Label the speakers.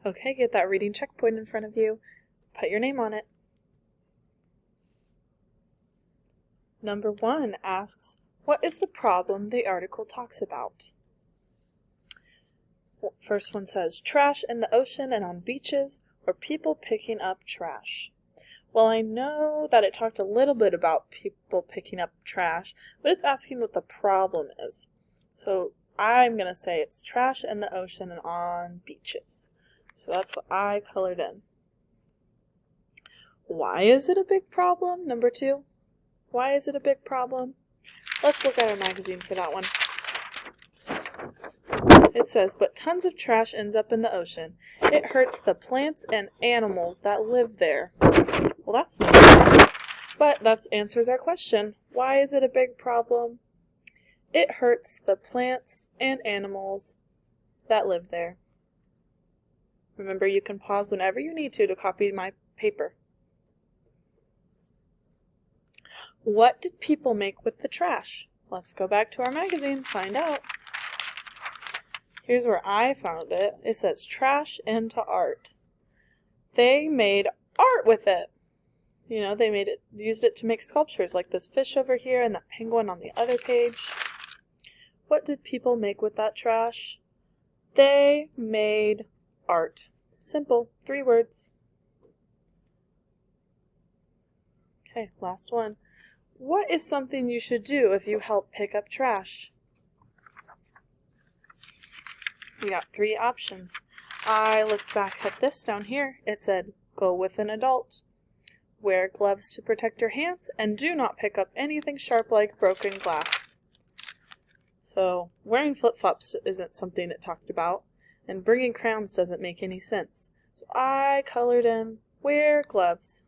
Speaker 1: Okay, get that reading checkpoint in front of you. Put your name on it. Number 1 asks, what is the problem the article talks about? Well, first one says, trash in the ocean and on beaches, or people picking up trash. Well, I know that it talked a little bit about people picking up trash, but it's asking what the problem is. So I'm going to say it's trash in the ocean and on beaches. So that's what I colored in. Why is it a big problem? Number 2. Why is it a big problem? Let's look at our magazine for that one. It says, but tons of trash ends up in the ocean. It hurts the plants and animals that live there. Well, that's not good. But that answers our question. Why is it a big problem? It hurts the plants and animals that live there. Remember, you can pause whenever you need to copy my paper. What did people make with the trash? Let's go back to our magazine, find out. Here's where I found it. It says trash into art. They made art with it. You know, they used it to make sculptures like this fish over here and that penguin on the other page. What did people make with that trash? They made art. Simple, 3 words. Okay, last one. What is something you should do if you help pick up trash? We got 3 options. I looked back at this down here. It said, go with an adult, wear gloves to protect your hands, and do not pick up anything sharp like broken glass. So, wearing flip-flops isn't something it talked about, and bringing crowns doesn't make any sense. So I colored in, wear gloves.